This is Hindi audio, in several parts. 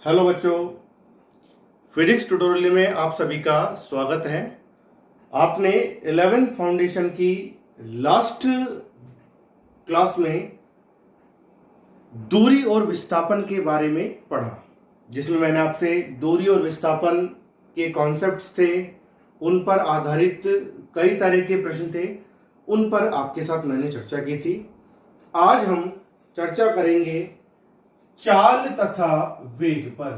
हेलो बच्चों, फिजिक्स ट्यूटोरियल में आप सभी का स्वागत है। आपने 11th फाउंडेशन की लास्ट क्लास में दूरी और विस्थापन के बारे में पढ़ा, जिसमें मैंने आपसे दूरी और विस्थापन के कॉन्सेप्ट्स थे, उन पर आधारित कई तरह के प्रश्न थे, उन पर आपके साथ मैंने चर्चा की थी। आज हम चर्चा करेंगे चाल तथा वेग पर।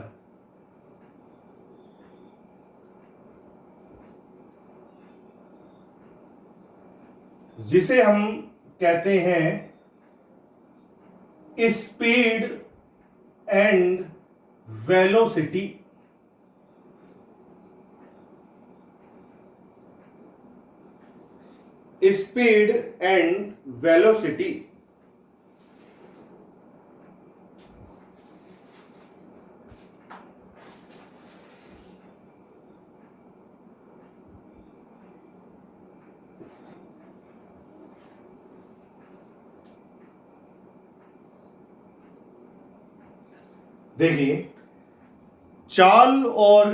जिसे हम कहते हैं speed and velocity. Speed and velocity. देखिए, चाल और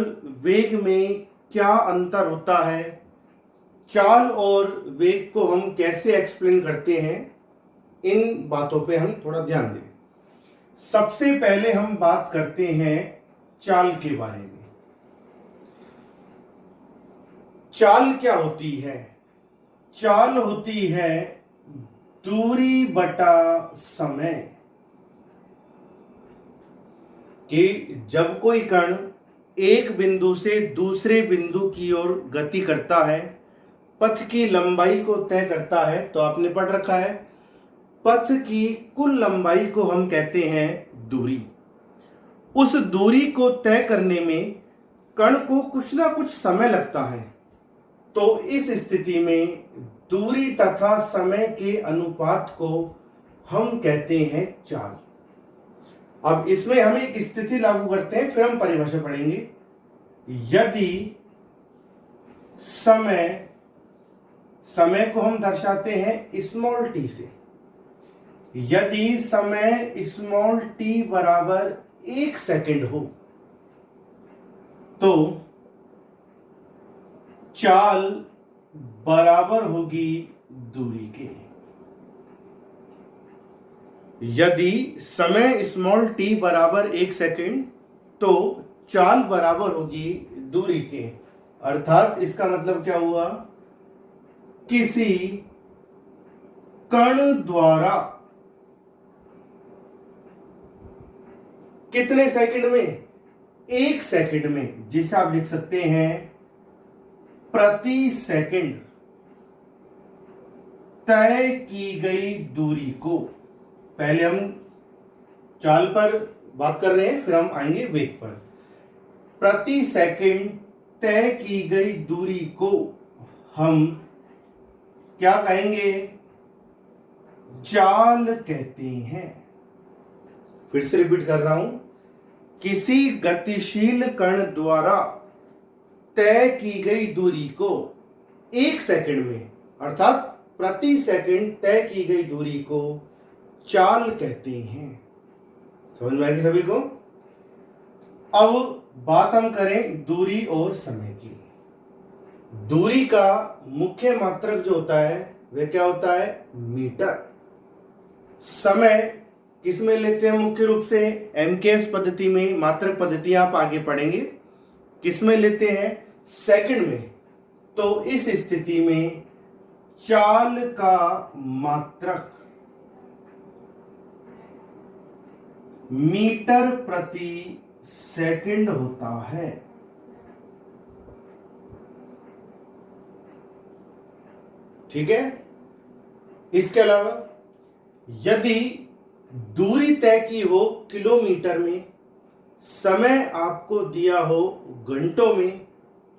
वेग में क्या अंतर होता है, चाल और वेग को हम कैसे एक्सप्लेन करते हैं, इन बातों पे हम थोड़ा ध्यान दें। सबसे पहले हम बात करते हैं चाल के बारे में। चाल क्या होती है? चाल होती है दूरी बटा समय। कि जब कोई कण एक बिंदु से दूसरे बिंदु की ओर गति करता है, पथ की लंबाई को तय करता है, तो आपने पढ़ रखा है पथ की कुल लंबाई को हम कहते हैं दूरी। उस दूरी को तय करने में कण को कुछ ना कुछ समय लगता है, तो इस स्थिति में दूरी तथा समय के अनुपात को हम कहते हैं चाल। अब इसमें हम एक स्थिति लागू करते हैं, फिर हम परिभाषा पढ़ेंगे। यदि समय को हम दर्शाते हैं स्मॉल टी से। यदि समय स्मॉल टी बराबर 1 सेकंड हो, तो चाल बराबर होगी दूरी के। यदि समय स्मॉल टी बराबर 1 सेकंड, तो चाल बराबर होगी दूरी के। अर्थात इसका मतलब क्या हुआ? किसी कण द्वारा कितने सेकंड में? 1 सेकंड में, जिसे आप लिख सकते हैं प्रति सेकंड तय की गई दूरी को। पहले हम चाल पर बात कर रहे हैं, फिर हम आएंगे वेग पर। प्रति सेकंड तय की गई दूरी को हम क्या कहेंगे? चाल कहते हैं। फिर से रिपीट कर रहा हूं, किसी गतिशील कण द्वारा तय की गई दूरी को 1 सेकंड में, अर्थात प्रति सेकंड तय की गई दूरी को चाल कहते हैं। समझ में आएगी सभी को? अब बात हम करें दूरी और समय की। दूरी का मुख्य मात्रक जो होता है वह क्या होता है? मीटर। समय किस में लेते हैं? मुख्य रूप से एमकेएस पद्धति में, मात्रक पद्धति आप आगे पढ़ेंगे, किस में लेते हैं? सेकंड में। तो इस स्थिति में चाल का मात्रक मीटर प्रति सेकंड होता है। ठीक है? इसके अलावा यदि दूरी तय की हो किलोमीटर में, समय आपको दिया हो घंटों में,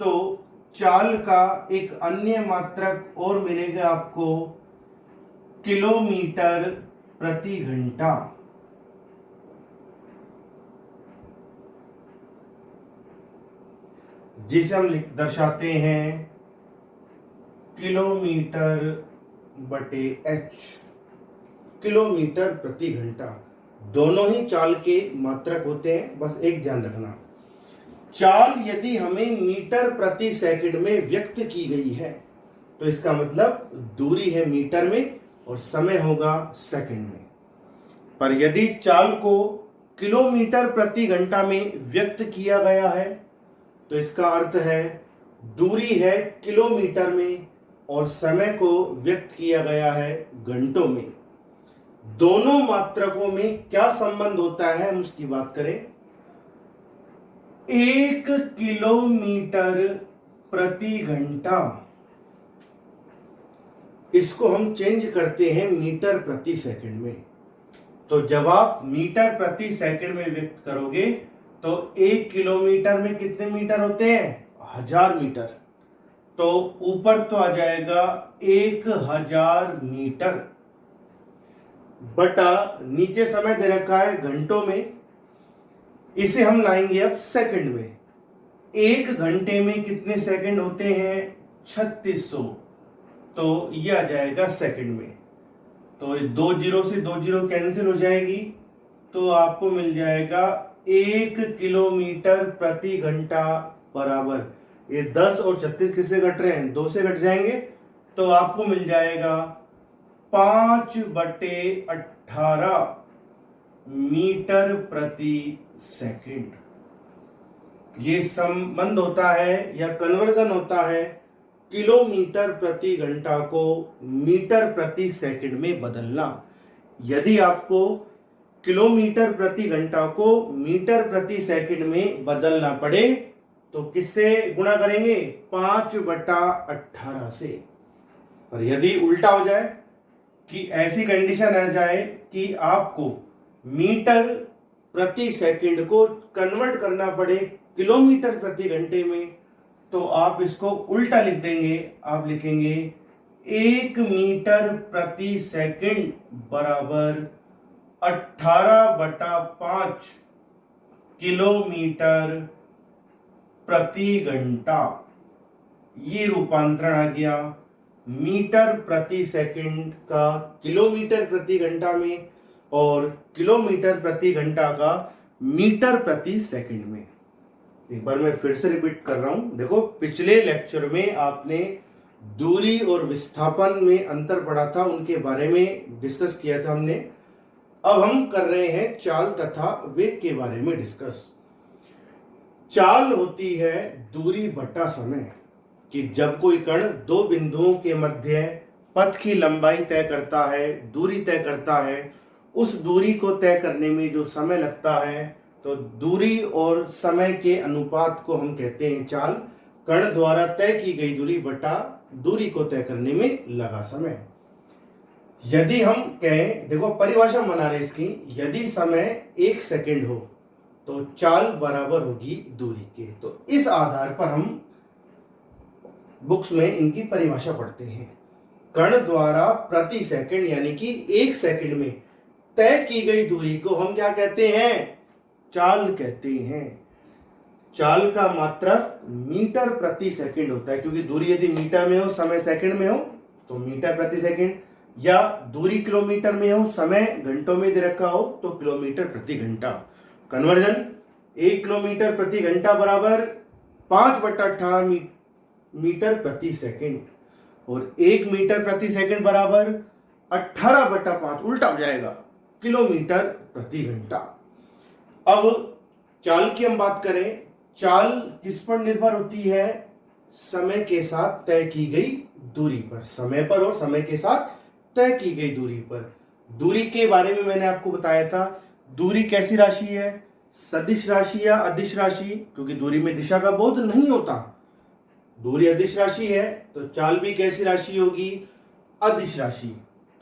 तो चाल का एक अन्य मात्रक और मिलेगा आपको, किलोमीटर प्रति घंटा। जिसे हम दर्शाते हैं किलोमीटर बटे एच, किलोमीटर प्रति घंटा। दोनों ही चाल के मात्रक होते हैं, बस एक ध्यान रखना। चाल यदि हमें मीटर प्रति सेकंड में व्यक्त की गई है तो इसका मतलब दूरी है मीटर में और समय होगा सेकंड में। पर यदि चाल को किलोमीटर प्रति घंटा में व्यक्त किया गया है तो इसका अर्थ है दूरी है किलोमीटर में और समय को व्यक्त किया गया है घंटों में। दोनों मात्रकों में क्या संबंध होता है हम उसकी बात करें। 1 किलोमीटर प्रति घंटा, इसको हम चेंज करते हैं मीटर प्रति सेकंड में। तो जब आप मीटर प्रति सेकंड में व्यक्त करोगे तो 1 किलोमीटर में कितने मीटर होते हैं? 1000 मीटर। तो ऊपर तो आ जाएगा 1000 मीटर बटा नीचे समय दे रखा है घंटों में, इसे हम लाएंगे अब सेकंड में। 1 घंटे में कितने सेकंड होते हैं? 3600। तो ये आ जाएगा सेकंड में। तो 2 जीरो से 2 जीरो कैंसिल हो जाएगी, तो आपको मिल जाएगा 1 किलोमीटर प्रति घंटा बराबर, ये 10 और 36 किससे घट रहे हैं? 2 से घट जाएंगे, तो आपको मिल जाएगा 5/18 मीटर प्रति सेकंड। ये संबंध होता है या कन्वर्जन होता है किलोमीटर प्रति घंटा को मीटर प्रति सेकंड में बदलना। यदि आपको किलोमीटर प्रति घंटा को मीटर प्रति सेकंड में बदलना पड़े तो किससे गुणा करेंगे? 5/18 से। और यदि उल्टा हो जाए कि ऐसी कंडीशन आ जाए कि आपको मीटर प्रति सेकंड को कन्वर्ट करना पड़े किलोमीटर प्रति घंटे में, तो आप इसको उल्टा लिख देंगे। आप लिखेंगे 1 मीटर प्रति सेकंड बराबर 18/5 किलोमीटर प्रति घंटा। ये रूपांतरण आ गया मीटर प्रति सेकंड का किलोमीटर प्रति घंटा में और किलोमीटर प्रति घंटा का मीटर प्रति सेकंड में। एक बार मैं फिर से रिपीट कर रहा हूं। देखो, पिछले लेक्चर में आपने दूरी और विस्थापन में अंतर पढ़ा था, उनके बारे में डिस्कस किया था हमने। अब हम कर रहे हैं चाल तथा वेग के बारे में डिस्कस। चाल होती है दूरी बटा समय, कि जब कोई कण दो बिंदुओं के मध्य पथ की लंबाई तय करता है, दूरी तय करता है, उस दूरी को तय करने में जो समय लगता है, तो दूरी और समय के अनुपात को हम कहते हैं चाल। कण द्वारा तय की गई दूरी बटा दूरी को तय करने में लगा समय। यदि हम कहें, देखो परिभाषा बना रहे इसकी, यदि समय 1 सेकंड हो तो चाल बराबर होगी दूरी के। तो इस आधार पर हम बुक्स में इनकी परिभाषा पढ़ते हैं। कण द्वारा प्रति सेकंड यानी कि 1 सेकंड में तय की गई दूरी को हम क्या कहते हैं? चाल कहते हैं। चाल का मात्रक मीटर प्रति सेकंड होता है, क्योंकि दूरी यदि मीटर में हो, समय सेकंड में हो तो मीटर प्रति सेकंड, या दूरी किलोमीटर में हो, समय घंटों में दे रखा हो तो किलोमीटर प्रति घंटा। कन्वर्जन 1 किलोमीटर प्रति घंटा बराबर 5/18 मीटर प्रति सेकंड और 1 मीटर प्रति सेकंड बराबर 18/5, उल्टा हो जाएगा, किलोमीटर प्रति घंटा। अब चाल की हम बात करें, चाल किस पर निर्भर होती है? समय के साथ तय की गई दूरी पर, समय पर और समय के साथ तय की गई दूरी पर। दूरी के बारे में मैंने आपको बताया था, दूरी कैसी राशि है? सदिश राशि या अदिश राशि, क्योंकि दूरी में दिशा का बोध नहीं होता। दूरी अदिश राशि है तो चाल भी कैसी राशि होगी? अदिश राशि।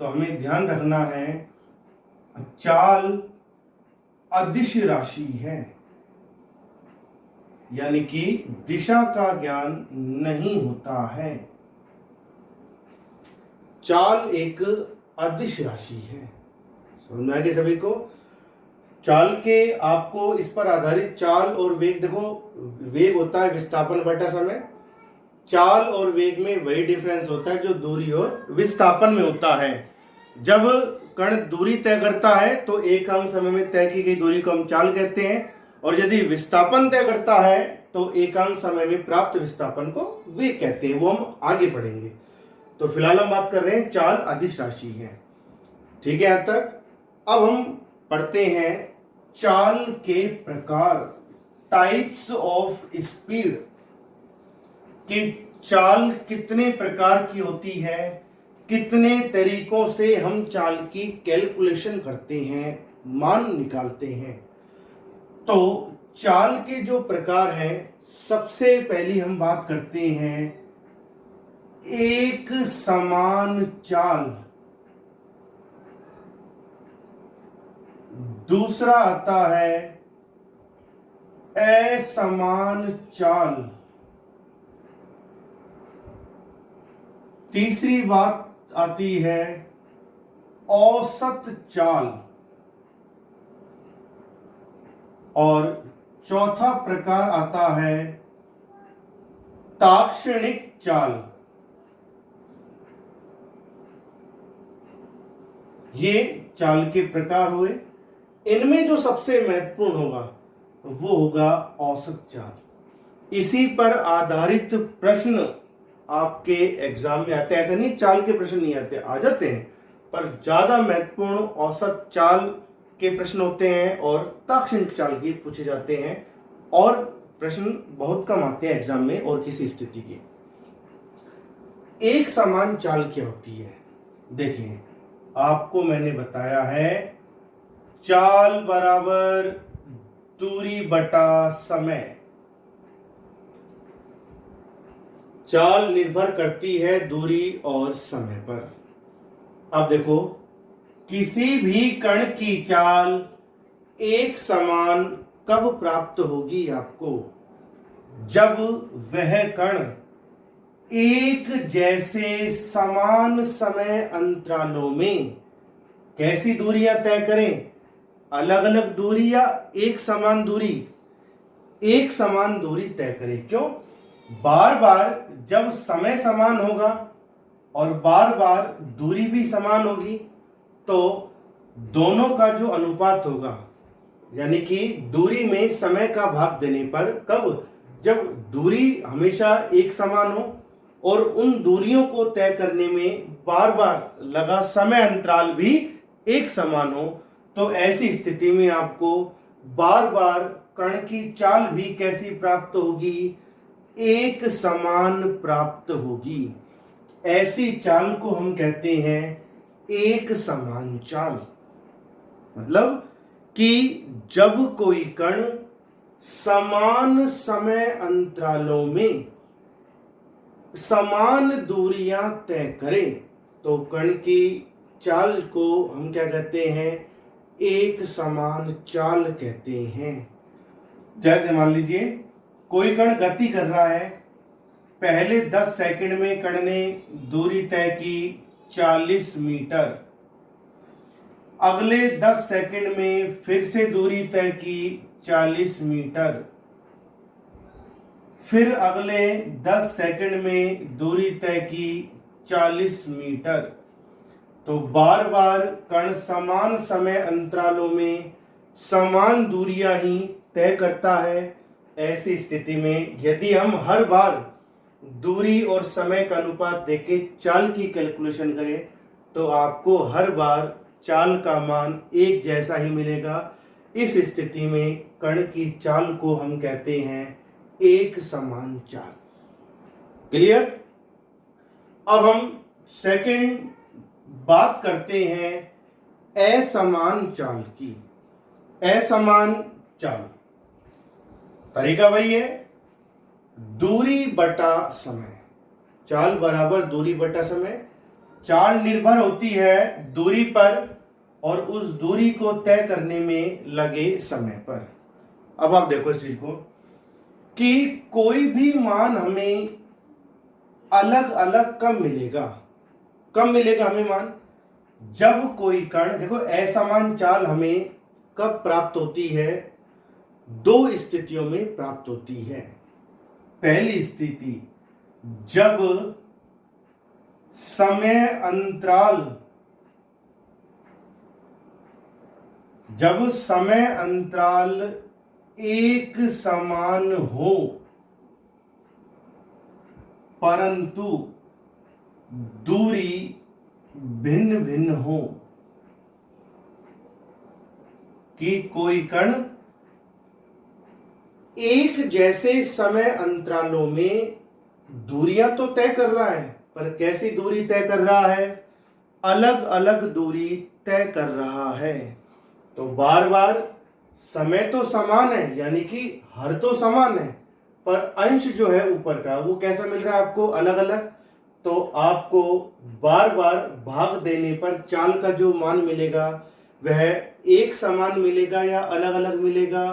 तो हमें ध्यान रखना है चाल अदिश राशि है, यानी कि दिशा का ज्ञान नहीं होता है। चाल एक अदिश राशि है। समझ में आ गया सभी को? चाल के आपको इस पर आधारित चाल और वेग, देखो वेग होता है विस्थापन बटा समय। चाल और वेग में वही डिफरेंस होता है जो दूरी और विस्थापन में होता है। जब कण दूरी तय करता है तो एकांक समय में तय की गई दूरी को हम चाल कहते हैं, और यदि विस्थापन तय करता है तो एकांक समय में प्राप्त विस्थापन को वेग कहते हैं। वो हम आगे पढ़ेंगे। तो फिलहाल हम बात कर रहे हैं चाल अदिश राशि है। ठीक है यहां तक। अब हम पढ़ते हैं चाल के प्रकार, टाइप्स ऑफ स्पीड, कि चाल कितने प्रकार की होती है, कितने तरीकों से हम चाल की कैलकुलेशन करते हैं, मान निकालते हैं। तो चाल के जो प्रकार हैं, सबसे पहली हम बात करते हैं एक समान चाल, दूसरा आता है असमान चाल, तीसरी बात आती है औसत चाल, और चौथा प्रकार आता है ताक्षणिक चाल। ये चाल के प्रकार हुए। इनमें जो सबसे महत्वपूर्ण होगा वो होगा औसत चाल। इसी पर आधारित प्रश्न आपके एग्जाम में आते हैं। ऐसा नहीं चाल के प्रश्न नहीं आते, आ जाते हैं, पर ज्यादा महत्वपूर्ण औसत चाल के प्रश्न होते हैं और ताक्षणिक चाल की पूछे जाते हैं, और प्रश्न बहुत कम आते हैं एग्जाम में और किसी स्थिति के। एक समान चाल क्या होती है? देखिए, आपको मैंने बताया है चाल बराबर दूरी बटा समय। चाल निर्भर करती है दूरी और समय पर। अब देखो, किसी भी कण की चाल एक समान कब प्राप्त होगी आपको? जब वह कण एक जैसे समान समय अंतरालों में कैसी दूरियां तय करें? अलग अलग दूरी या एक समान दूरी? एक समान दूरी तय करें। क्यों? बार बार जब समय समान होगा और बार बार दूरी भी समान होगी तो दोनों का जो अनुपात होगा, यानी कि दूरी में समय का भाग देने पर, कब? जब दूरी हमेशा एक समान हो और उन दूरियों को तय करने में बार बार लगा समय अंतराल भी एक समान हो, तो ऐसी स्थिति में आपको बार बार कण की चाल भी कैसी प्राप्त होगी? एक समान प्राप्त होगी। ऐसी चाल को हम कहते हैं एक समान चाल। मतलब कि जब कोई कण समान समय अंतरालों में समान दूरियां तय करे तो कण की चाल को हम क्या कहते हैं? एक समान चाल कहते हैं। जैसे मान लीजिए कोई कण गति कर रहा है, पहले 10 सेकंड में कण ने दूरी तय की 40 मीटर, अगले 10 सेकंड में फिर से दूरी तय की 40 मीटर, फिर अगले 10 सेकंड में दूरी तय की 40 मीटर। तो बार बार कण समान समय अंतरालों में समान दूरियां ही तय करता है। ऐसी स्थिति में यदि हम हर बार दूरी और समय का अनुपात देके चाल की कैलकुलेशन करें तो आपको हर बार चाल का मान एक जैसा ही मिलेगा। इस स्थिति में कण की चाल को हम कहते हैं एक समान चाल। क्लियर? अब हम सेकंड बात करते हैं असमान चाल की। असमान चाल तरीका वही है, दूरी बटा समय। चाल बराबर दूरी बटा समय। चाल निर्भर होती है दूरी पर और उस दूरी को तय करने में लगे समय पर। अब आप देखो इस चीज को कि कोई भी मान हमें अलग अलग कब मिलेगा? कब मिलेगा हमें मान? जब कोई कण, देखो असमान चाल हमें कब प्राप्त होती है? दो स्थितियों में प्राप्त होती है। पहली स्थिति, जब समय अंतराल जब समय अंतराल एक समान हो परंतु दूरी भिन्न भिन्न हो, कि कोई कण एक जैसे समय अंतरालों में दूरियां तो तय कर रहा है, पर कैसी दूरी तय कर रहा है? अलग अलग दूरी तय कर रहा है। तो बार बार समय तो समान है, यानी कि हर तो समान है, पर अंश जो है ऊपर का वो कैसा मिल रहा है आपको? अलग अलग। तो आपको बार बार भाग देने पर चाल का जो मान मिलेगा वह एक समान मिलेगा या अलग अलग मिलेगा?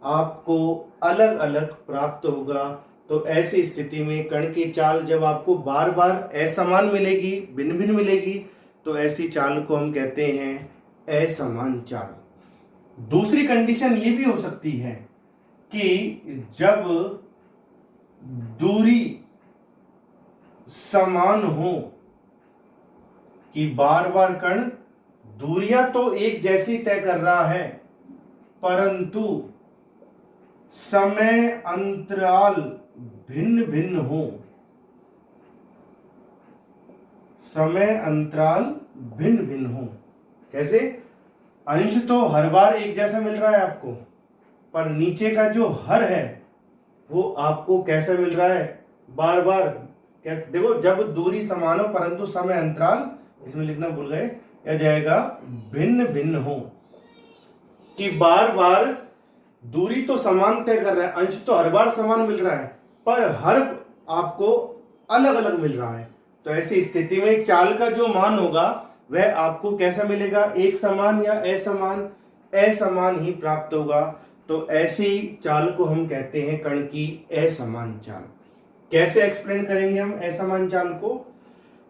आपको अलग अलग प्राप्त होगा। तो ऐसी स्थिति में कण की चाल जब आपको बार बार असमान मिलेगी, भिन्न भिन्न मिलेगी, तो ऐसी चाल को हम कहते हैं असमान चाल। दूसरी कंडीशन ये भी हो सकती है कि जब दूरी समान हो, कि बार बार कण दूरियां तो एक जैसी तय कर रहा है परंतु समय अंतराल भिन्न भिन्न हो, समय अंतराल भिन्न भिन्न हो। कैसे? अंश तो हर बार एक जैसा मिल रहा है आपको, पर नीचे का जो हर है वो आपको कैसा मिल रहा है? बार बार। देखो, जब दूरी समान हो परंतु समय अंतराल, इसमें लिखना भूल गए, क्या जाएगा? भिन्न भिन्न हो, कि बार बार दूरी तो समान तय कर रहा है, अंश तो हर बार समान मिल रहा है, पर हर आपको अलग अलग मिल रहा है। तो ऐसी स्थिति में चाल का जो मान होगा वह आपको कैसा मिलेगा? एक समान या असमान? असमान ही प्राप्त होगा। तो ऐसी चाल को हम कहते हैं कण की असमान चाल। कैसे एक्सप्लेन करेंगे हम असमान चाल को?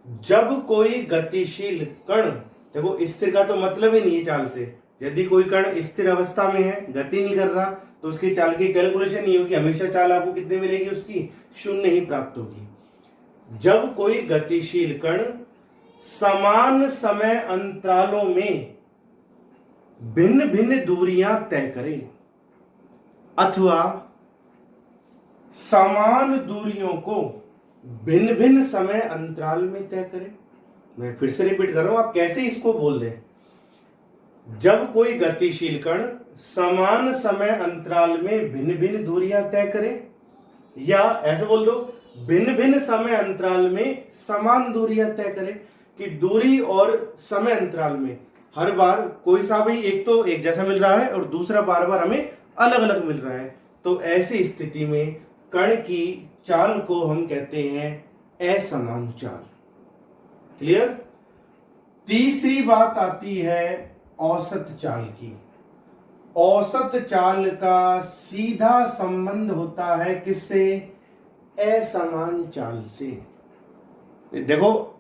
जब कोई गतिशील कण, देखो स्थिर का तो मतलब ही नहीं है चाल से। यदि कोई कण स्थिर अवस्था में है, गति नहीं कर रहा, तो उसकी चाल की कैलकुलेशन नहीं होगी, हमेशा चाल आपको कितनी मिलेगी? उसकी शून्य ही प्राप्त होगी। जब कोई गतिशील कण समान समय अंतरालों में भिन्न भिन्न दूरियां तय करे अथवा समान दूरियों को भिन्न भिन्न समय अंतराल में तय करे। मैं फिर से रिपीट कर रहा हूं, आप कैसे इसको बोल दें। जब कोई गतिशील कण समान समय अंतराल में भिन्न भिन्न दूरियां तय करे, या ऐसे बोल दो, भिन्न भिन्न समय अंतराल में समान दूरियां तय करे, कि दूरी और समय अंतराल में हर बार कोई सा भी एक तो एक जैसा मिल रहा है और दूसरा बार बार हमें अलग अलग मिल रहा है। तो ऐसी स्थिति में कण की चाल को हम कहते हैं असमान चाल। क्लियर? तीसरी बात आती है औसत चाल की। औसत चाल का सीधा संबंध होता है किससे? असमान चाल से। देखो,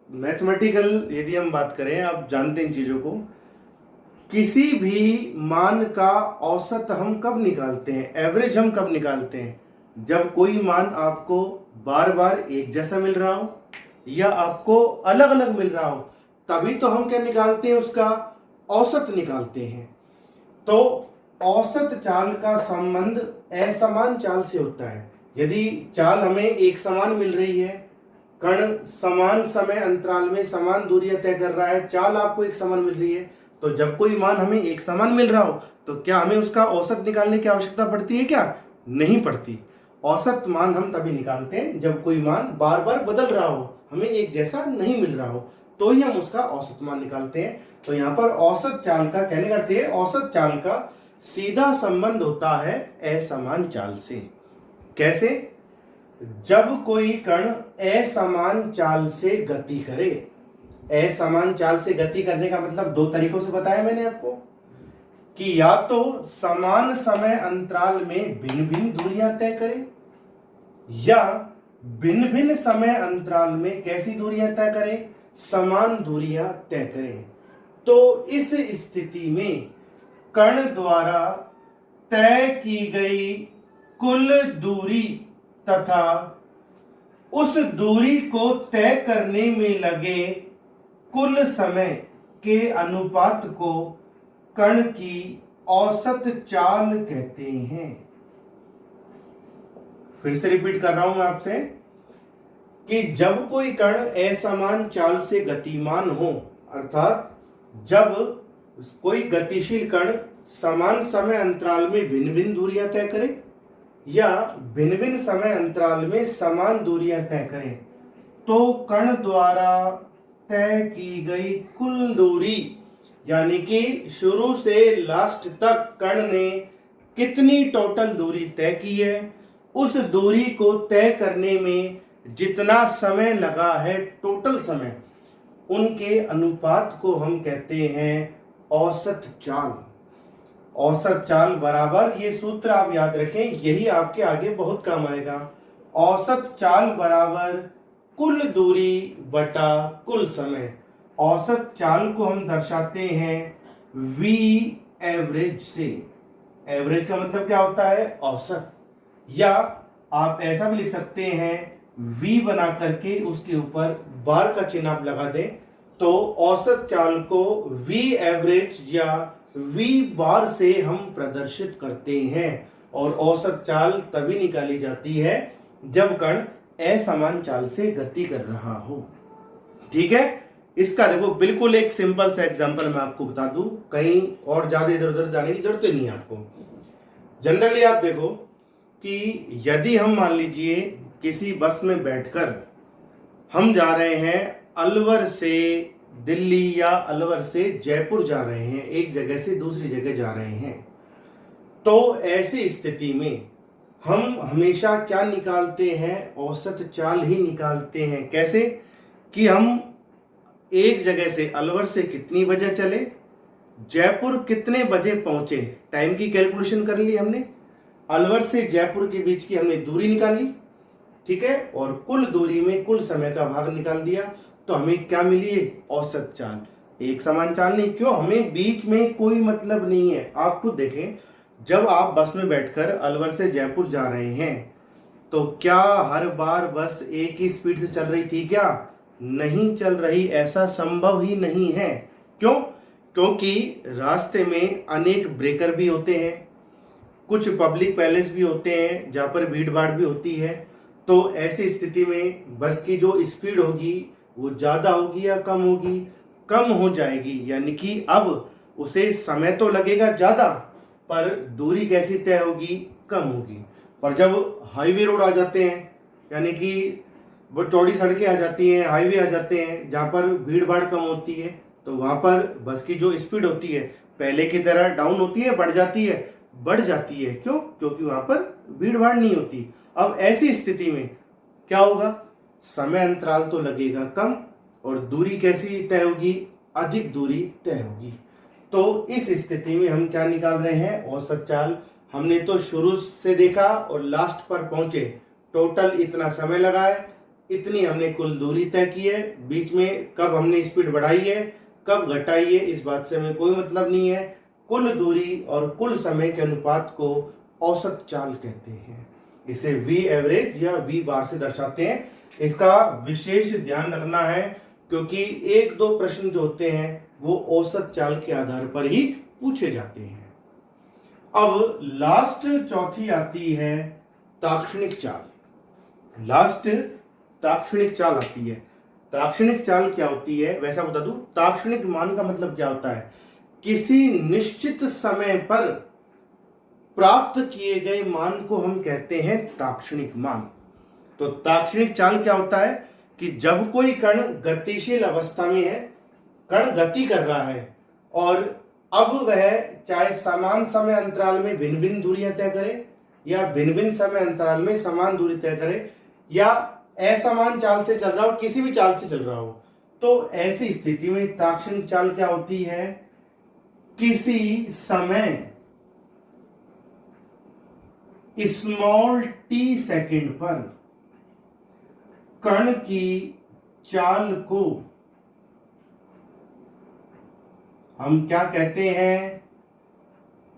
मैथमेटिकल यदि हम बात करें, आप जानते हैं इन चीजों को, किसी भी मान का औसत हम कब निकालते हैं? एवरेज हम कब निकालते हैं? जब कोई मान आपको बार बार एक जैसा मिल रहा हो या आपको अलग अलग मिल रहा हो, तभी तो हम क्या निकालते हैं? उसका औसत निकालते हैं। तो औसत चाल का संबंध असमान चाल से होता है। यदि चाल हमें एक समान मिल रही है, कण समान समय अंतराल में समान दूरियां तय कर रहा है, चाल आपको एक समान मिल रही है, तो जब कोई मान हमें एक समान मिल रहा हो तो क्या हमें उसका औसत निकालने की आवश्यकता पड़ती है? क्या नहीं पड़ती। औसत मान हम तभी निकालते हैं जब कोई मान बार बार बदल रहा हो, हमें एक जैसा नहीं मिल रहा हो, तो ही हम उसका औसत मान निकालते हैं। तो यहाँ पर औसत चाल का कहने करते हैं, औसत चाल का सीधा संबंध होता है असमान चाल से। कैसे? जब कोई कण असमान चाल से गति करे। असमान चाल से गति करने का मतलब दो तरीकों से बताया मैंने आपको, कि या तो समान समय अंतराल में भिन्न भिन्न दूरियां तय करे, या भिन्न भिन्न समय अंतराल में कैसी दूरियां तय करें? समान दूरियां तय करें। तो इस स्थिति में कण द्वारा तय की गई कुल दूरी तथा उस दूरी को तय करने में लगे कुल समय के अनुपात को कण की औसत चाल कहते हैं। फिर से रिपीट कर रहा हूं मैं आपसे कि जब कोई कण असमान चाल से गतिमान हो, अर्थात जब कोई गतिशील कण समान समय अंतराल में भिन्न भिन्न दूरियां तय करे या भिन्न भिन्न समय अंतराल में समान दूरियां तय करें, तो कण द्वारा तय की गई कुल दूरी, यानी कि शुरू से लास्ट तक कण ने कितनी टोटल दूरी तय की है, उस दूरी को तय करने में जितना समय लगा है, टोटल समय, उनके अनुपात को हम कहते हैं औसत चाल। औसत चाल बराबर, ये सूत्र आप याद रखें, यही आपके आगे बहुत काम आएगा। औसत चाल बराबर कुल दूरी बटा कुल समय। औसत चाल को हम दर्शाते हैं v एवरेज से। एवरेज का मतलब क्या होता है? औसत। या आप ऐसा भी लिख सकते हैं v बना करके उसके ऊपर बार का चिन्ह आप लगा दें, तो औसत चाल को v एवरेज या v बार से हम प्रदर्शित करते हैं। और औसत चाल तभी निकाली जाती है जब कण असमान चाल से गति कर रहा हो। ठीक है, इसका देखो बिल्कुल एक सिंपल सा एग्जांपल मैं आपको बता दूं, कहीं और ज्यादा इधर उधर जाने की जरूरत नहीं है आपको। जनरली आप देखो कि यदि हम मान लीजिए किसी बस में बैठकर हम जा रहे हैं अलवर से दिल्ली या अलवर से जयपुर जा रहे हैं, एक जगह से दूसरी जगह जा रहे हैं, तो ऐसी स्थिति में हम हमेशा क्या निकालते हैं? औसत चाल ही निकालते हैं। कैसे? कि हम एक जगह से अलवर से कितनी बजे चले, जयपुर कितने बजे पहुंचे, टाइम की कैलकुलेशन कर ली हमने, अलवर से जयपुर के बीच की हमने दूरी निकाल ली, ठीक है, और कुल दूरी में कुल समय का भाग निकाल दिया, तो हमें क्या मिली? औसत चाल। एक समान चाल नहीं, क्यों? हमें बीच में कोई मतलब नहीं है। आप खुद देखें, जब आप बस में बैठकर अलवर से जयपुर जा रहे हैं, तो क्या हर बार बस एक ही स्पीड से चल रही थी? क्या नहीं चल रही, ऐसा संभव ही नहीं है। क्यों? क्योंकि रास्ते में अनेक ब्रेकर भी होते हैं, कुछ पब्लिक पैलेस भी होते हैं जहां पर भीड़ भाड़ भी होती है। तो ऐसी स्थिति में बस की जो स्पीड होगी वो ज्यादा होगी या कम होगी? कम हो जाएगी, यानी कि अब उसे समय तो लगेगा ज्यादा, पर दूरी कैसी तय होगी? कम होगी। पर जब हाईवे रोड आ जाते हैं, यानी कि वो चौड़ी सड़कें आ जाती हैं, हाईवे आ जाते हैं जहाँ पर भीड़ भाड़ कम होती है, तो वहाँ पर बस की जो स्पीड होती है पहले की तरह डाउन होती है, बढ़ जाती है? बढ़ जाती है। क्यों? क्योंकि वहाँ पर भीड़ भाड़ नहीं होती। अब ऐसी स्थिति में क्या होगा? समय अंतराल तो लगेगा कम और दूरी कैसी तय होगी? अधिक दूरी तय होगी। तो इस स्थिति में हम क्या निकाल रहे हैं? औसत चाल। हमने तो शुरू से देखा और लास्ट पर पहुंचे, टोटल इतना समय लगा है, इतनी हमने कुल दूरी तय की है, बीच में कब हमने स्पीड बढ़ाई है, कब घटाई है, इस बात से हमें कोई मतलब नहीं है। कुल दूरी और कुल समय के अनुपात को औसत चाल कहते हैं। इसे v एवरेज या v बार से दर्शाते हैं। इसका विशेष ध्यान रखना है, क्योंकि एक दो प्रश्न जो होते हैं वो औसत चाल के आधार पर ही पूछे जाते हैं। अब लास्ट चौथी आती है ताक्षणिक चाल। लास्ट ताक्षणिक चाल आती है। ताक्षणिक चाल क्या होती है? वैसा बता दूं, ताक्षणिक मान का मतलब क्या होता है? किसी निश्चित समय पर प्राप्त किए गए मान को हम कहते हैं ताक्षणिक मान। तो ताक्षणिक चाल क्या होता है? कि जब कोई कण गतिशील अवस्था में है, कण गति कर रहा है, और अब वह चाहे समान समय अंतराल में भिन्न भिन्न दूरियां तय करे या भिन्न भिन्न समय अंतराल में समान दूरी तय करे, या असमान चाल से चल रहा हो, किसी भी चाल से चल रहा हो, तो ऐसी स्थिति में ताक्षणिक चाल क्या होती है? किसी समय स्मॉल टी सेकंड पर कण की चाल को हम क्या कहते हैं?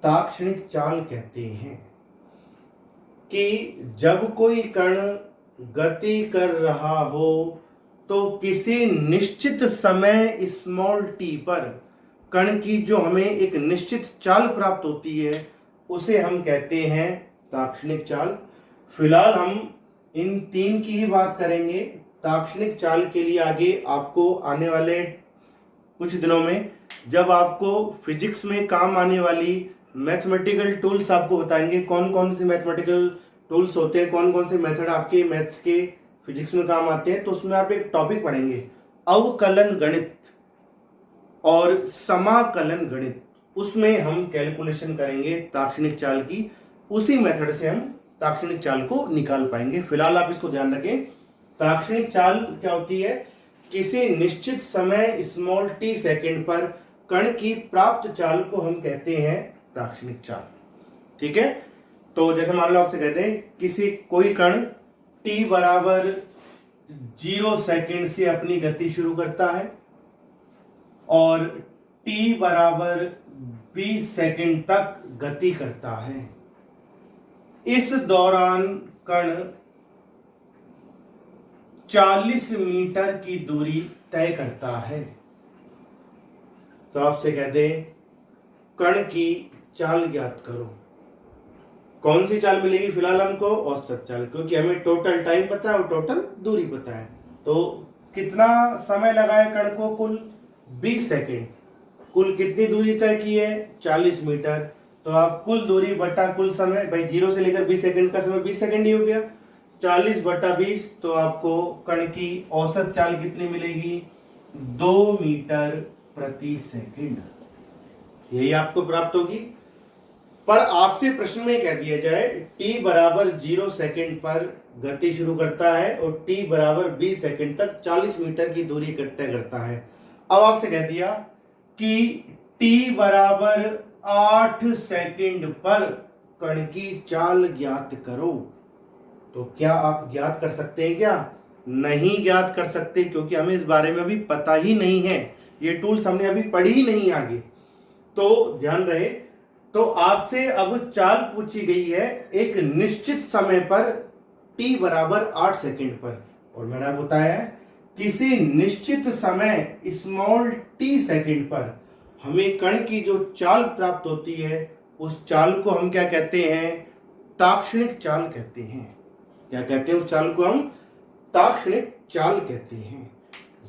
ताक्षणिक चाल कहते हैं। कि जब कोई कण गति कर रहा हो तो किसी निश्चित समय स्मॉल टी पर कण की जो हमें एक निश्चित चाल प्राप्त होती है उसे हम कहते हैं ताक्षणिक चाल। फिलहाल हम इन तीन की ही बात करेंगे। ताक्षणिक चाल के लिए आगे आपको आने वाले कुछ दिनों में जब आपको फिजिक्स में काम आने वाली मैथमेटिकल टूल्स आपको बताएंगे, कौन कौन से मैथमेटिकल टूल्स होते हैं, कौन कौन से मेथड आपके मैथ्स के फिजिक्स में काम आते हैं, तो उसमें आप एक टॉपिक पढ़ेंगे अवकलन गणित और समाकलन गणित। उसमें हम कैलकुलेशन करेंगे ताक्षणिक चाल की, उसी मेथड से हम ताक्षणिक चाल को निकाल पाएंगे। फिलहाल आप इसको ध्यान रखें, ताक्षणिक चाल क्या होती है? किसी निश्चित समय स्मॉल टी सेकंड पर कण की प्राप्त चाल को हम कहते हैं ताक्षणिक चाल। ठीक है, तो जैसे मान लो आपसे कहते हैं किसी कोई कण t बराबर 0 सेकंड से अपनी गति शुरू करता है और t बराबर 20 सेकंड तक गति करता है। इस दौरान कण 40 मीटर की दूरी तय करता है। तो आपसे कहते हैं कण की चाल ज्ञात करो। कौन सी चाल मिलेगी? फिलहाल हमको औसत चाल, क्योंकि हमें टोटल टाइम पता है और टोटल दूरी पता है। तो कितना समय लगा है कण को? कुल 20 सेकंड। कुल कितनी दूरी तय की है? 40 मीटर। तो आप कुल दूरी बटा कुल समय, भाई 0 से लेकर 20 सेकंड का समय 20 सेकंड ही हो गया। 40 बटा 20, तो आपको कण की औसत चाल कितनी मिलेगी? 2 मीटर प्रति सेकंड। यही आपको प्राप्त होगी। पर आपसे प्रश्न में कह दिया जाए t बराबर 0 सेकंड पर गति शुरू करता है और t बराबर 20 सेकंड तक 40 मीटर की दूरी तय करता है। अब आपसे कह दिया कि t बराबर 8 सेकंड पर कण की चाल ज्ञात करो। तो क्या आप ज्ञात कर सकते हैं? क्या नहीं ज्ञात कर सकते, क्योंकि हमें इस बारे में अभी पता ही नहीं है। ये टूल्स हमने अभी पढ़ी ही नहीं आगे। तो ध्यान रहे, तो आपसे अब चाल पूछी गई है एक निश्चित समय पर t बराबर 8 सेकंड पर, और मैंने बताया है किसी निश्चित समय स्मॉल t सेकंड पर हमें कण की जो चाल प्राप्त होती है उस चाल को हम क्या कहते हैं? ताक्षणिक चाल कहते हैं। क्या कहते हैं उस चाल को? हम ताक्षणिक चाल कहते हैं।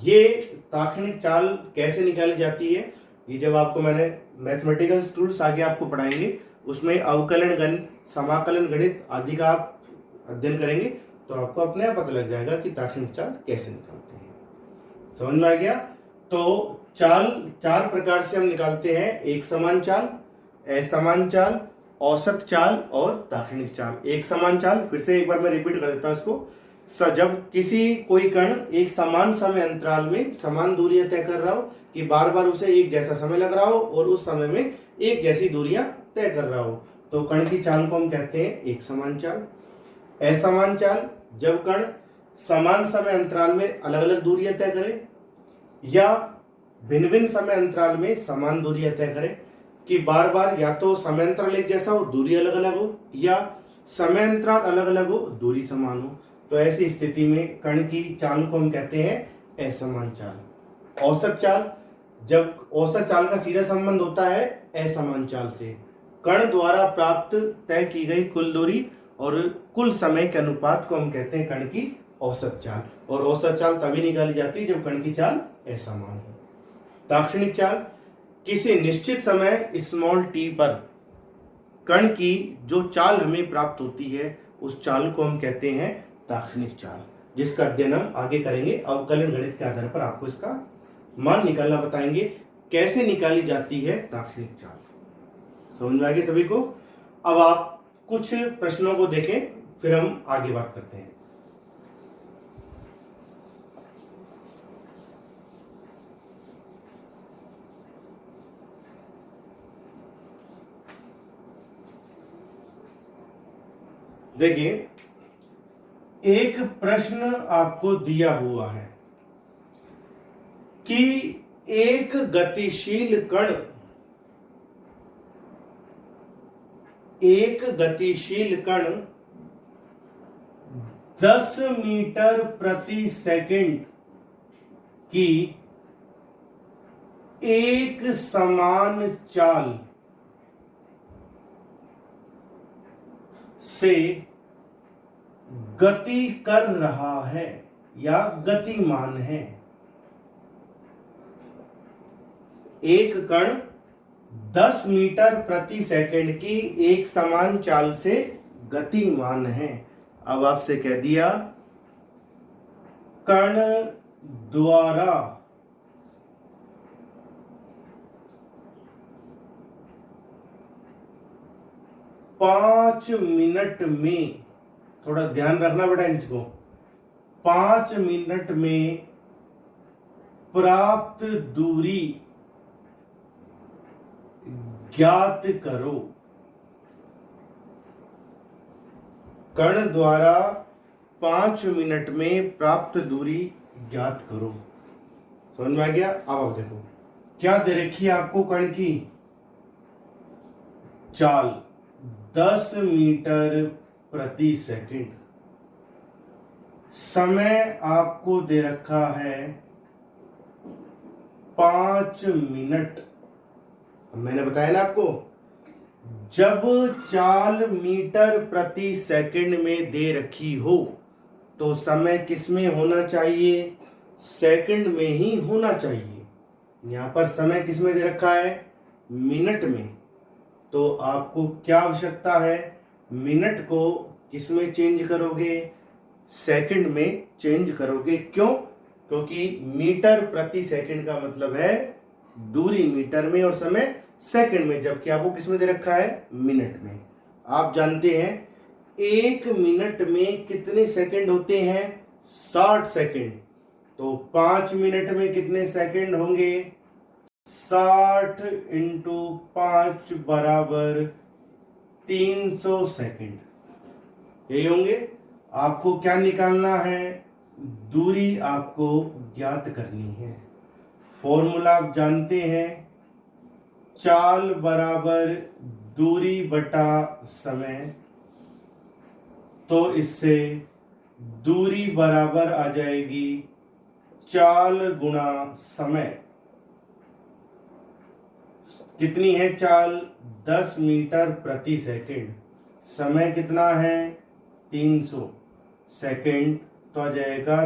ये ताक्षणिक चाल कैसे निकाली जाती है, ये जब आपको मैंने मैथमेटिकल टूल्स आगे आपको पढ़ाएंगे, उसमें अवकलन गणित, समाकलन गणित आदि का आप अध्ययन करेंगे, तो आपको अपने आप पता लग जाएगा कि ताक्षणिक चाल कैसे निकालते हैं। समझ में आ गया? तो चाल 4 प्रकार से हम निकालते हैं: एक समान चाल, असमान चाल, औसत चाल और ताक्षणिक चाल। एक समान चाल, फिर से एक बार मैं रिपीट कर देता हूं इसको। जब किसी कोई कण एक समान समय अंतराल में समान दूरियां तय कर रहा हो, कि बार बार उसे एक जैसा समय लग रहा हो और उस समय में एक जैसी दूरियां तय कर रहा हो, तो कण की चाल को हम कहते हैं एक समान चाल। असमान चाल, जब कण समान समय अंतराल में अलग अलग दूरियां तय करे या भिन्न भिन्न समय अंतराल में समान दूरियां तय करे, कि बार बार या तो समय अंतराल एक जैसा हो, दूरी अलग अलग हो, या समय अंतराल अलग अलग हो, दूरी समान हो, तो ऐसी स्थिति में कण की चाल को हम कहते हैं असमान चाल। औसत चाल, जब औसत चाल का सीधा संबंध होता है असमान चाल से, कण द्वारा प्राप्त तय की गई कुल दूरी और कुल समय के अनुपात को हम कहते हैं कण की औसत चाल। और औसत चाल तभी निकाली जाती है जब कण की चाल असमान हो। ताक्षणिक चाल, किसी निश्चित समय स्मॉल t पर कण की जो चाल हमें प्राप्त होती है उस चाल को हम कहते हैं ताक्षणिक चाल, जिसका अध्ययन हम आगे करेंगे। अवकलन गणित के आधार पर आपको इसका मान निकालना बताएंगे, कैसे निकाली जाती है ताक्षणिक चाल। समझ में आ गई सभी को? अब आप कुछ प्रश्नों को देखें, फिर हम आगे बात करते हैं। देखिए, एक प्रश्न आपको दिया हुआ है कि एक गतिशील कण 10 मीटर प्रति सेकंड की एक समान चाल से गति कर रहा है या गतिमान है। एक कण 10 मीटर प्रति सेकंड की एक समान चाल से गतिमान है। अब आपसे कह दिया कण द्वारा पांच मिनट में, थोड़ा ध्यान रखना बेटा इनको, 5 मिनट में प्राप्त दूरी ज्ञात करो। कण द्वारा 5 मिनट में प्राप्त दूरी ज्ञात करो। समझ में आ गया? अब आप देखो क्या दे रखी है आपको कण की चाल 10 मीटर प्रति सेकंड। समय आपको दे रखा है 5 मिनट। मैंने बताया ना आपको, जब चाल मीटर प्रति सेकंड में दे रखी हो तो समय किस में होना चाहिए? सेकंड में ही होना चाहिए। यहां पर समय किस में दे रखा है? मिनट में। तो आपको क्या आवश्यकता है? मिनट को किस में चेंज करोगे? सेकंड में चेंज करोगे। क्यों? क्योंकि मीटर प्रति सेकंड का मतलब है दूरी मीटर में और समय सेकंड में, जबकि आपको किस में दे रखा है? मिनट में। आप जानते हैं 1 मिनट में कितने सेकंड होते हैं? 60 सेकंड। तो 5 मिनट में कितने सेकंड होंगे? 60 इंटू 5 बराबर 300 सेकंड। यही होंगे। आपको क्या निकालना है? दूरी आपको ज्ञात करनी है। फॉर्मूला आप जानते हैं, चाल बराबर दूरी बटा समय। तो इससे दूरी बराबर आ जाएगी चाल गुणा समय। कितनी है चाल? 10 मीटर प्रति सेकंड। समय कितना है? 300 सेकंड। तो आ जाएगा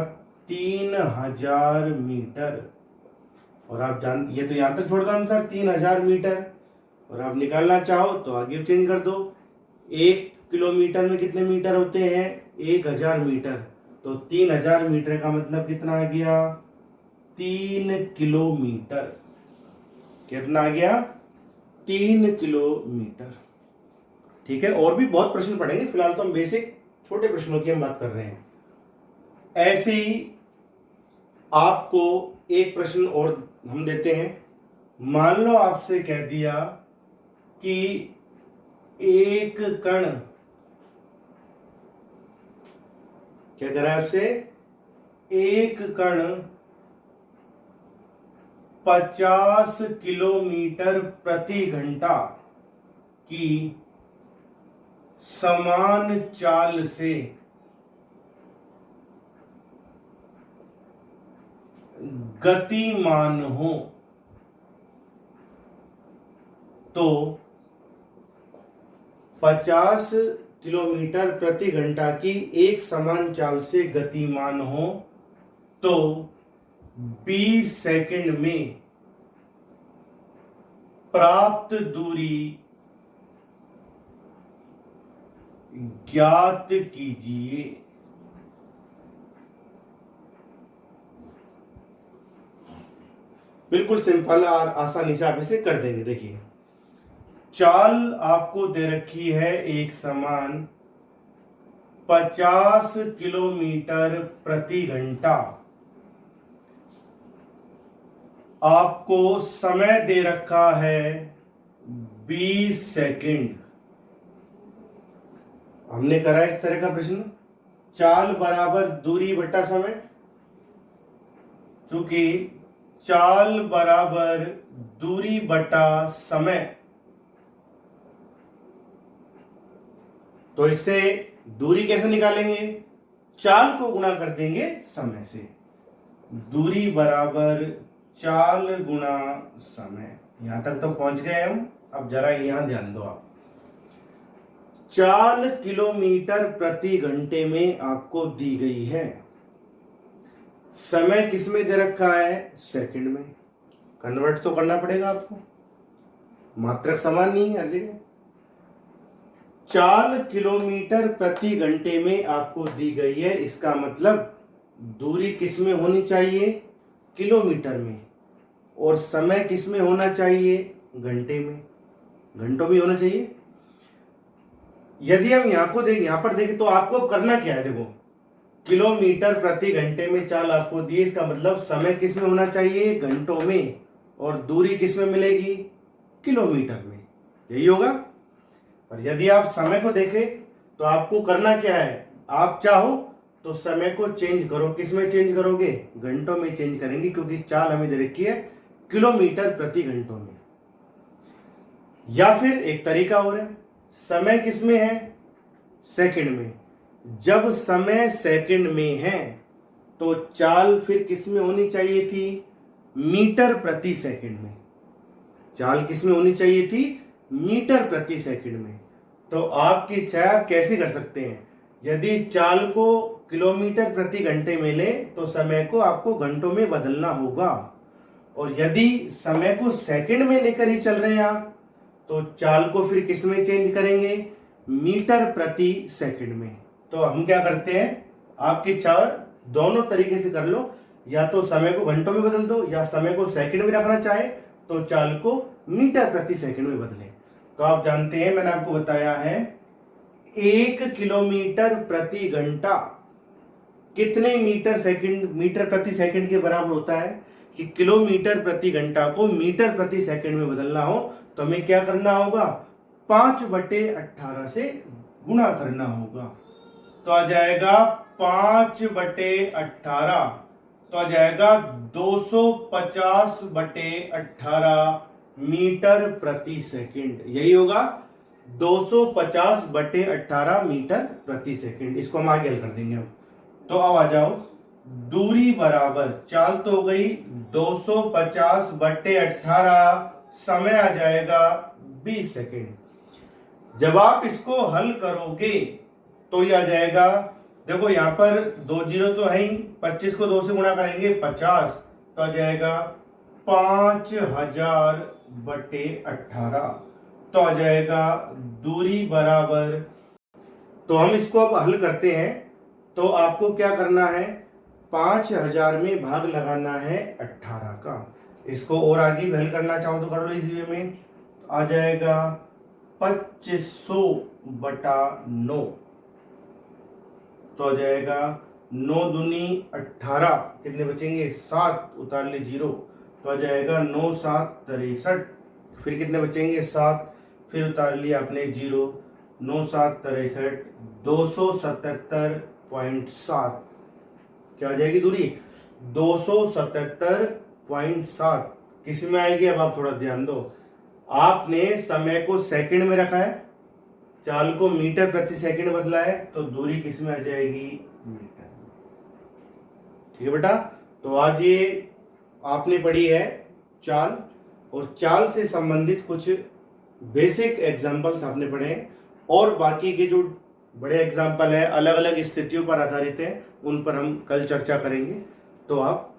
3000 मीटर। और आप जानते, ये तो यहां तक छोड़ दो आंसर 3000 मीटर। और आप निकालना चाहो तो आगे चेंज कर दो। 1 किलोमीटर में कितने मीटर होते हैं? 1000 मीटर। तो 3000 मीटर का मतलब कितना आ गया? 3 किलोमीटर। कितना आ गया? 3 किलोमीटर। ठीक है, और भी बहुत प्रश्न पढ़ेंगे, फिलहाल तो हम बेसिक छोटे प्रश्नों की हम बात कर रहे हैं। ऐसे ही आपको एक प्रश्न और हम देते हैं। मान लो आपसे कह दिया कि एक कण, क्या कह रहा है आपसे? एक कण 50 किलोमीटर प्रति घंटा की समान चाल से गतिमान हो तो 50 किलोमीटर प्रति घंटा की एक समान चाल से गतिमान हो तो 20 सेकंड में प्राप्त दूरी ज्ञात कीजिए। बिल्कुल सिंपल और आसानी से आप इसे कर देंगे। देखिए, चाल आपको दे रखी है एक समान 50 किलोमीटर प्रति घंटा। आपको समय दे रखा है 20 सेकंड। हमने करा इस तरह का प्रश्न, चाल बराबर दूरी बटा समय। क्योंकि चाल बराबर दूरी बटा समय, तो इससे दूरी कैसे निकालेंगे? चाल को गुणा कर देंगे समय से। दूरी बराबर चाल गुणा समय। यहां तक तो पहुंच गए हम। अब जरा यहां ध्यान दो आप। चाल किलोमीटर प्रति घंटे में आपको दी गई है। समय किस में दे रखा है? सेकंड में। कन्वर्ट तो करना पड़ेगा आपको, मात्रक समान नहीं है हर जगह। चाल किलोमीटर प्रति घंटे में आपको दी गई है, इसका मतलब दूरी किस में होनी चाहिए? किलोमीटर में। और समय किस में होना चाहिए? घंटे में, घंटों में होना चाहिए। यदि हम यहां पर देखें तो आपको करना क्या है? देखो, किलोमीटर प्रति घंटे में चाल आपको दी है, इसका मतलब समय किस में होना चाहिए? घंटों में। और दूरी किस में मिलेगी? किलोमीटर में। यही होगा। और यदि आप समय को देखें तो आपको करना क्या है? आप चाहो तो समय को चेंज करो। किस में चेंज करोगे? घंटों में चेंज करेंगे, क्योंकि चाल हमें दे रखी है किलोमीटर प्रति घंटों में। या फिर एक तरीका और है, समय किस में है? सेकंड में। जब समय सेकंड में है तो चाल फिर किस में होनी चाहिए थी? मीटर प्रति सेकंड में। चाल किस में होनी चाहिए थी? मीटर प्रति सेकंड में। तो आपकी इच्छा है, आप कैसे कर सकते हैं? यदि चाल को किलोमीटर प्रति घंटे में ले तो समय को आपको घंटों में बदलना होगा। और यदि समय को सेकंड में लेकर ही चल रहे हैं आप, तो चाल को फिर किस में चेंज करेंगे? मीटर प्रति सेकंड में। तो हम क्या करते हैं, आपकी इच्छा दोनों तरीके से कर लो। या तो समय को घंटों में बदल दो, या समय को सेकंड में रखना चाहे तो चाल को मीटर प्रति सेकंड में बदलें। तो आप जानते हैं, मैंने आपको बताया है 1 किलोमीटर प्रति घंटा कितने मीटर प्रति सेकंड के बराबर होता है? कि किलोमीटर प्रति घंटा को मीटर प्रति सेकंड में बदलना हो तो हमें क्या करना होगा? 5/18 से गुणा करना होगा। तो आ जाएगा 5/18, तो आ जाएगा 250/18 मीटर प्रति सेकंड। यही होगा 250/18 मीटर प्रति सेकंड। इसको हम आगे हल कर देंगे अब। तो अब आ जाओ, दूरी बराबर चाल तो हो गई 250/18, समय आ जाएगा 20 सेकंड। जब आप इसको हल करोगे तो ये आ जाएगा, देखो यहां पर 2 जीरो तो है ही, 25 को 2 से गुणा करेंगे 50, तो आ जाएगा 5000/18। तो आ जाएगा दूरी बराबर, तो हम इसको अब हल करते हैं। तो आपको क्या करना है? 5000 में भाग लगाना है 18 का। इसको और आगे भी हल करना चाहो तो कर लो इसी वे में। आ जाएगा 2500/9। तो आ जाएगा 9 दूनी 18, कितने बचेंगे? 7, उतार ले 0। तो आ जाएगा 9 7 63, फिर कितने बचेंगे? 7, फिर उतार लिया आपने 0। 9 7 63, 277.7। क्या आ जाएगी दूरी? 277.7। किस में आएगी? अब आप थोड़ा ध्यान दो। आपने समय को सेकंड में रखा है, चाल को मीटर प्रति सेकंड बदला है, तो दूरी किस में आ जाएगी? मीटर। ठीक है बेटा। तो आज ये आपने पढ़ी है चाल, और चाल से संबंधित कुछ बेसिक एग्जांपल्स आपने पढ़े हैं। और बाकी के जो बड़े एग्जाम्पल है अलग अलग स्थितियों पर आधारित है, उन पर हम कल चर्चा करेंगे। तो आप